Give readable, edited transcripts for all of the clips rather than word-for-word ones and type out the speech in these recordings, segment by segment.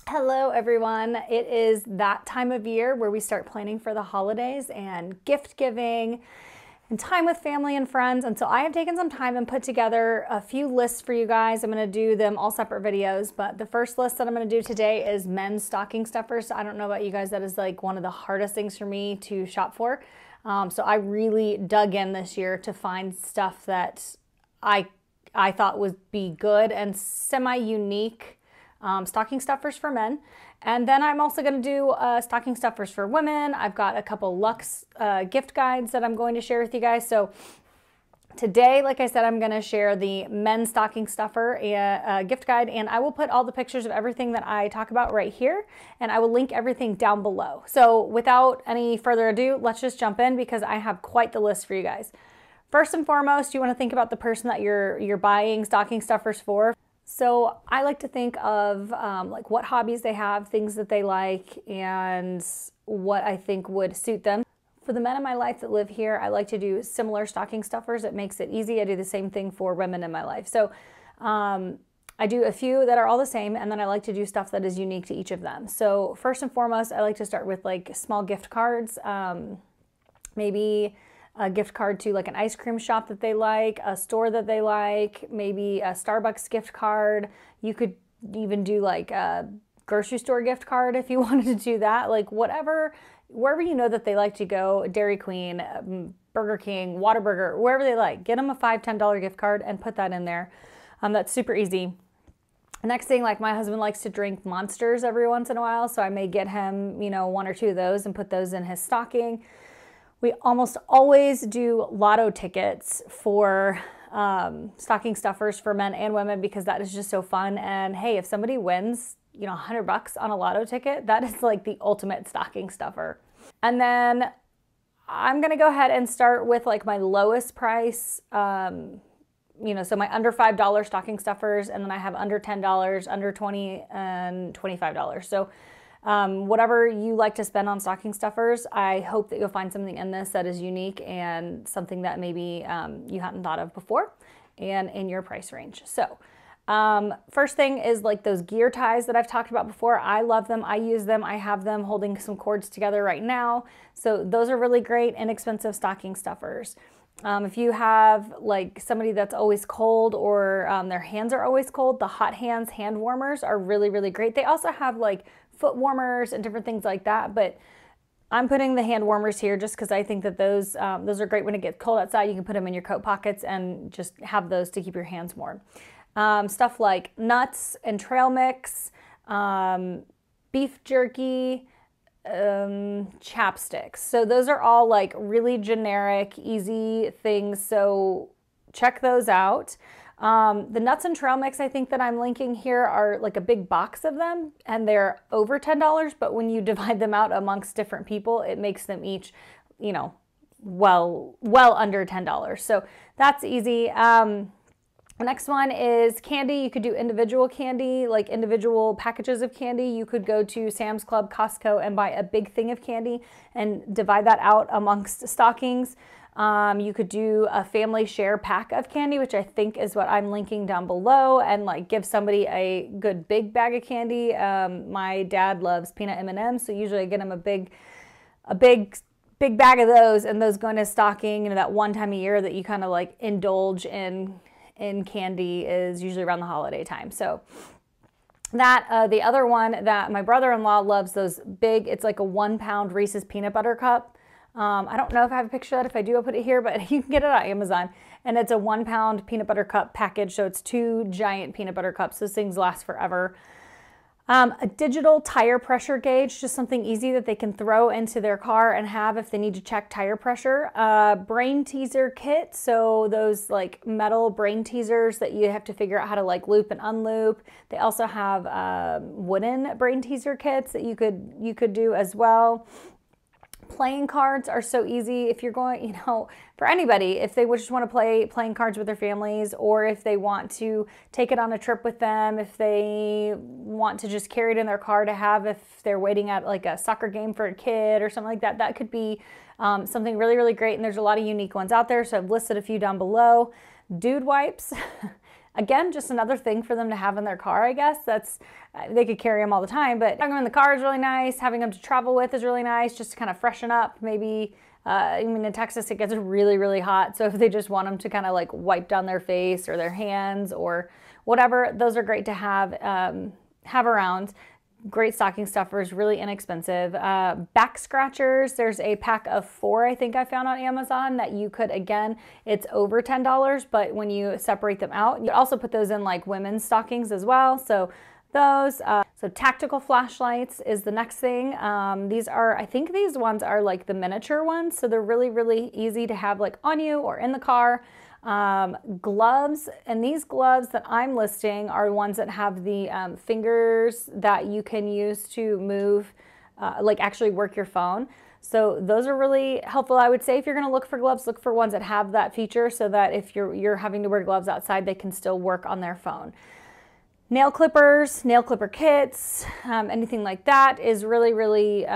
Hello everyone. It is that time of year where we start planning for the holidays and gift giving and time with family and friends. And so I have taken some time and put together a few lists for you guys. I'm going to do them all separate videos, but the first list that I'm going to do today is men's stocking stuffers. I don't know about you guys, that is like one of the hardest things for me to shop for. So I really dug in this year to find stuff that I thought would be good and semi-unique stocking stuffers for men. And then I'm also going to do stocking stuffers for women. I've got a couple Luxe gift guides that I'm going to share with you guys. So today, like I said, I'm going to share the men's stocking stuffer gift guide, and I will put all the pictures of everything that I talk about right here, and I will link everything down below. So without any further ado, let's just jump in because I have quite the list for you guys. First and foremost, you want to think about the person that you're buying stocking stuffers for. So I like to think of like what hobbies they have, things that they like, and what I think would suit them. For the men in my life that live here, I like to do similar stocking stuffers. It makes it easy. I do the same thing for women in my life. So I do a few that are all the same, and then I like to do stuff that is unique to each of them. So first and foremost, I like to start with like small gift cards, maybe a gift card to like an ice cream shop that they like, a store that they like, maybe a Starbucks gift card. You could even do like a grocery store gift card if you wanted to do that. Like whatever, wherever you know that they like to go, Dairy Queen, Burger King, Whataburger, wherever they like, get them a $5, $10 gift card and put that in there. That's super easy. Next thing, like my husband likes to drink Monsters every once in a while, so I may get him, you know, one or two of those and put those in his stocking. We almost always do lotto tickets for stocking stuffers for men and women because that is just so fun. And hey, if somebody wins, you know, $100 on a lotto ticket, that is like the ultimate stocking stuffer. And then I'm gonna go ahead and start with like my lowest price, you know, so my under $5 stocking stuffers, and then I have under $10, under $20, and $25. So whatever you like to spend on stocking stuffers, I hope that you'll find something in this that is unique and something that maybe you hadn't thought of before and in your price range. So first thing is like those gear ties that I've talked about before. I love them. I use them. I have them holding some cords together right now. So those are really great, inexpensive stocking stuffers. If you have like somebody that's always cold or their hands are always cold, the Hot Hands hand warmers are really, really great. They also have like foot warmers and different things like that, but I'm putting the hand warmers here just because I think that those are great when it gets cold outside. You can put them in your coat pockets and just have those to keep your hands warm. Stuff like nuts and trail mix, beef jerky, chapsticks. So those are all like really generic, easy things. So check those out. The nuts and trail mix I think that I'm linking here are like a big box of them, and they're over $10, but when you divide them out amongst different people, it makes them each, you know, well under $10. So that's easy. The next one is candy. You could do individual candy, like individual packages of candy. You could go to Sam's Club, Costco, and buy a big thing of candy and divide that out amongst stockings. You could do a family share pack of candy, which I think is what I'm linking down below, and like give somebody a good big bag of candy. My dad loves peanut M&Ms, so usually I get him a big bag of those, and those go in his stocking. You know, that one time a year that you kind of like indulge in candy is usually around the holiday time. So that the other one that my brother-in-law loves, those big, it's like a 1 pound Reese's peanut butter cup. I don't know if I have a picture of that. If I do, I'll put it here, but you can get it on Amazon. And it's a 1 pound peanut butter cup package. So it's 2 giant peanut butter cups. Those things last forever. A digital tire pressure gauge, just something easy that they can throw into their car and have if they need to check tire pressure. Brain teaser kit. So those like metal brain teasers that you have to figure out how to like loop and unloop. They also have wooden brain teaser kits that you could do as well. Playing cards are so easy if you're going, you know, for anybody, if they just want to play playing cards with their families, or if they want to take it on a trip with them, if they want to just carry it in their car to have if they're waiting at like a soccer game for a kid or something like that, that could be something really, really great. And there's a lot of unique ones out there. So I've listed a few down below. Dude wipes. Again, just another thing for them to have in their car, I guess. That's, they could carry them all the time, but having them in the car is really nice. Having them to travel with is really nice, just to kind of freshen up. Maybe, I mean, in Texas, it gets really, really hot. So if they just want them to kind of like wipe down their face or their hands or whatever, those are great to have around. Great stocking stuffers, really inexpensive. Back scratchers, there's a pack of 4 I think I found on Amazon that you could, again, it's over $10, but when you separate them out, you also put those in like women's stockings as well. So those, so tactical flashlights is the next thing. These are, I think these ones are like the miniature ones, so they're really, really easy to have like on you or in the car. Gloves, and these gloves that I'm listing are ones that have the fingers that you can use to move, like actually work your phone. So those are really helpful. I would say if you're going to look for gloves, look for ones that have that feature so that if you're having to wear gloves outside, they can still work on their phone. Nail clippers, nail clipper kits, anything like that is really, really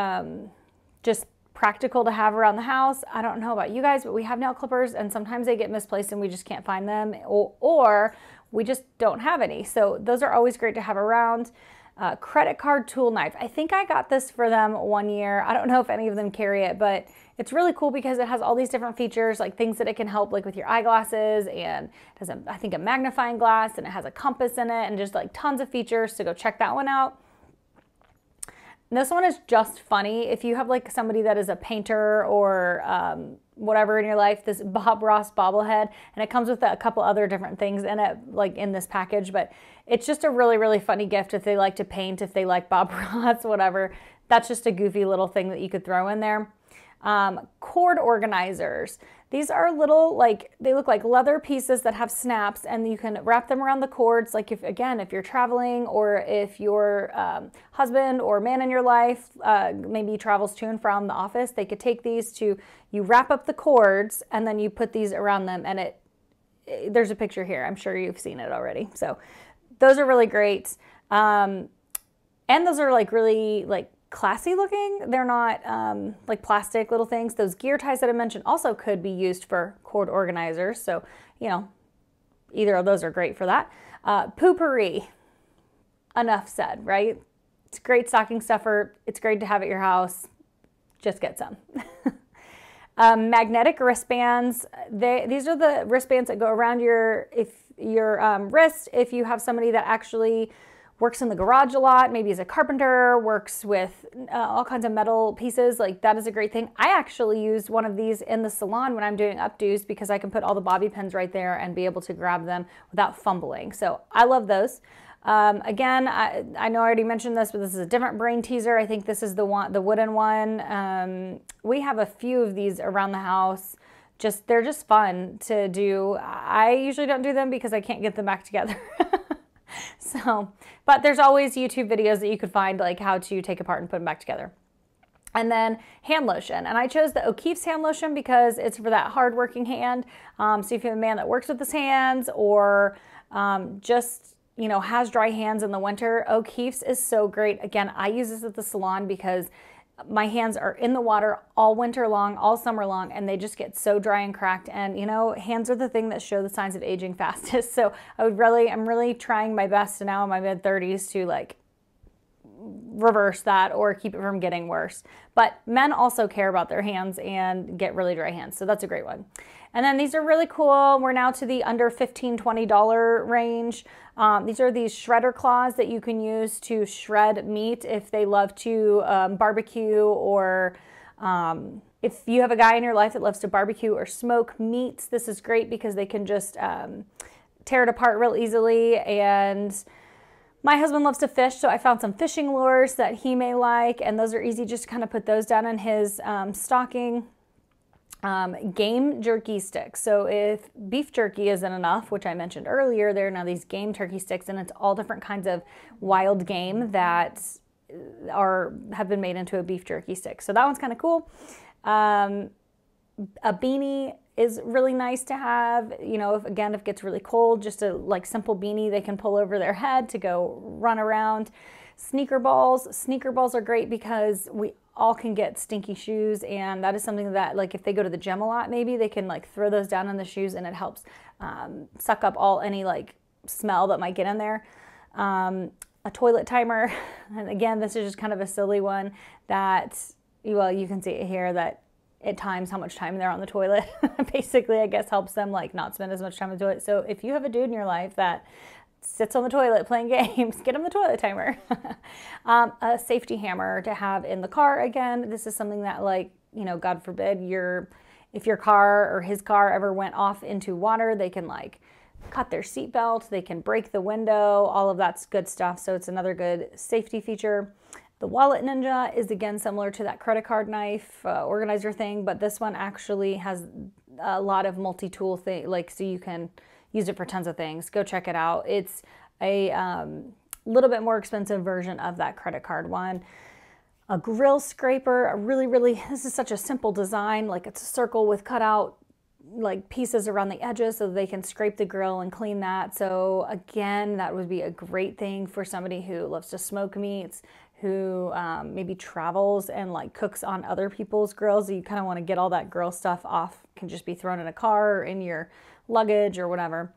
just practical to have around the house. I don't know about you guys, but we have nail clippers and sometimes they get misplaced and we just can't find them, or we just don't have any. So those are always great to have around. Credit card tool knife. I think I got this for them one year. I don't know if any of them carry it, but it's really cool because it has all these different features, like things that it can help like with your eyeglasses, and it has I think a magnifying glass, and it has a compass in it, and just like tons of features. So go check that one out. This one is just funny. If you have like somebody that is a painter or whatever in your life, this Bob Ross bobblehead, and it comes with a couple other different things in it, like in this package, but it's just a really, really funny gift if they like to paint, if they like Bob Ross, whatever. That's just a goofy little thing that you could throw in there. Cord organizers. These are little, like, they look like leather pieces that have snaps, and you can wrap them around the cords. Like if you're traveling, or if your husband or man in your life maybe travels to and from the office, they could take these to, you wrap up the cords and then you put these around them, and there's a picture here. I'm sure you've seen it already. So those are really great. And those are like really like classy looking. They're not like plastic little things. Those gear ties that I mentioned also could be used for cord organizers. So, you know, either of those are great for that. Poopery, enough said, right? It's a great stocking stuffer. It's great to have at your house. Just get some. Magnetic wristbands. These are the wristbands that go around your wrist. If you have somebody that actually works in the garage a lot, maybe as a carpenter, works with all kinds of metal pieces, like that is a great thing. I actually use one of these in the salon when I'm doing updos because I can put all the bobby pins right there and be able to grab them without fumbling. So I love those. Again, I know I already mentioned this, but this is a different brain teaser. I think this is the wooden one. We have a few of these around the house. They're just fun to do. I usually don't do them because I can't get them back together. So, but there's always YouTube videos that you could find, like how to take apart and put them back together. And then hand lotion. And I chose the O'Keeffe's hand lotion because it's for that hard-working hand. So if you have a man that works with his hands, or just, you know, has dry hands in the winter, O'Keeffe's is so great. Again, I use this at the salon because my hands are in the water all winter long, all summer long, and they just get so dry and cracked. And you know, hands are the thing that show the signs of aging fastest. So I'm really trying my best now in my mid-30s to like reverse that or keep it from getting worse. But men also care about their hands and get really dry hands. So that's a great one. And then these are really cool. We're now to the under $15, $20 range. These are these shredder claws that you can use to shred meat if they love to barbecue, or if you have a guy in your life that loves to barbecue or smoke meats. This is great because they can just tear it apart real easily. And my husband loves to fish, so I found some fishing lures that he may like, and those are easy. Just kind of put those down in his stocking. Game jerky sticks. So if beef jerky isn't enough, which I mentioned earlier, there are now these game turkey sticks, and it's all different kinds of wild game that have been made into a beef jerky stick. So that one's kind of cool. A beanie is really nice to have, you know, if it gets really cold, just a like simple beanie they can pull over their head to go run around. Sneaker balls. Sneaker balls are great because we all can get stinky shoes, and that is something that, like, if they go to the gym a lot, maybe they can like throw those down in the shoes, and it helps suck up any like smell that might get in there. A toilet timer, and again, this is just kind of a silly one that, well, you can see it here that it times how much time they're on the toilet. Basically, I guess helps them like not spend as much time on the toilet. So if you have a dude in your life that sits on the toilet playing games, get him the toilet timer. A safety hammer to have in the car. Again, this is something that, like, you know, God forbid if your car or his car ever went off into water, they can like cut their seatbelt, they can break the window, all of that's good stuff. So it's another good safety feature. The Wallet Ninja is again similar to that credit card knife organizer thing, but this one actually has a lot of multi-tool thing, like, so you can use it for tons of things. Go check it out. It's a little bit more expensive version of that credit card one. A grill scraper, this is such a simple design, like it's a circle with cutout like pieces around the edges so they can scrape the grill and clean that. So again, that would be a great thing for somebody who loves to smoke meats, who maybe travels and like cooks on other people's grills. So you kind of want to get all that grill stuff off. It can just be thrown in a car or in your luggage or whatever.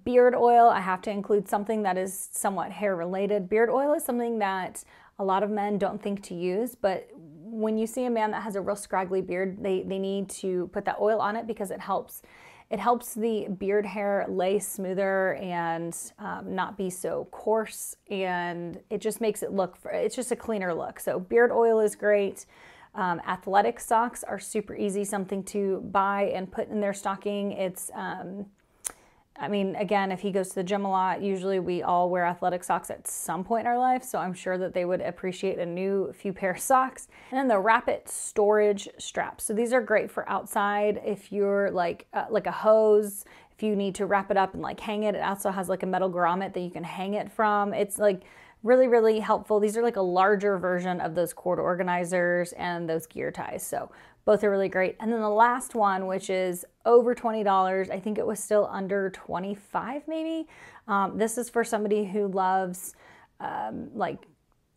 Beard oil, I have to include something that is somewhat hair related. Beard oil is something that a lot of men don't think to use, but when you see a man that has a real scraggly beard, they need to put that oil on it because it helps the beard hair lay smoother and not be so coarse, and it just makes it it's just a cleaner look. So beard oil is great. Athletic socks are super easy, something to buy and put in their stocking. It's I mean, again, if he goes to the gym a lot, usually we all wear athletic socks at some point in our life, so I'm sure that they would appreciate a few pair of socks. And then the Rapid Storage straps. So these are great for outside if you're like a hose, if you need to wrap it up and like hang it. It also has like a metal grommet that you can hang it from. It's like really, really helpful. These are like a larger version of those cord organizers and those gear ties. So both are really great. And then the last one, which is over $20, I think it was still under 25 maybe. This is for somebody who loves like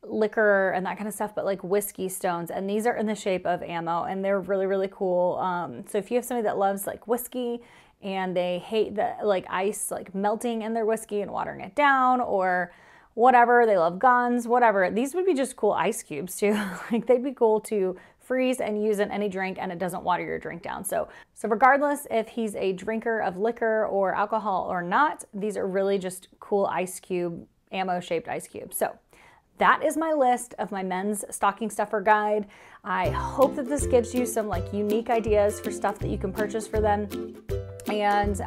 liquor and that kind of stuff, but like whiskey stones. And these are in the shape of ammo and they're really, really cool. So if you have somebody that loves like whiskey and they hate the like ice like melting in their whiskey and watering it down, or whatever, they love guns, whatever, these would be just cool ice cubes too. Like they'd be cool to freeze and use in any drink and it doesn't water your drink down. So regardless if he's a drinker of liquor or alcohol or not, these are really just cool ice cube, ammo shaped ice cubes. So that is my list of my men's stocking stuffer guide. I hope that this gives you some like unique ideas for stuff that you can purchase for them. And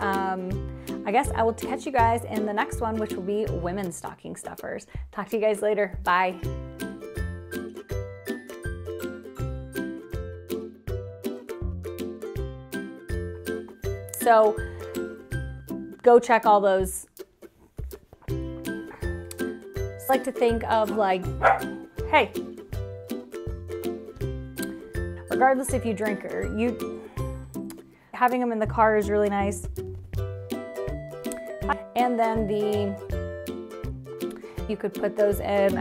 I guess I will catch you guys in the next one, which will be women's stocking stuffers. Talk to you guys later. Bye. So go check all those. Just like to think of like, hey, regardless if you drink or having them in the car is really nice. And then you could put those in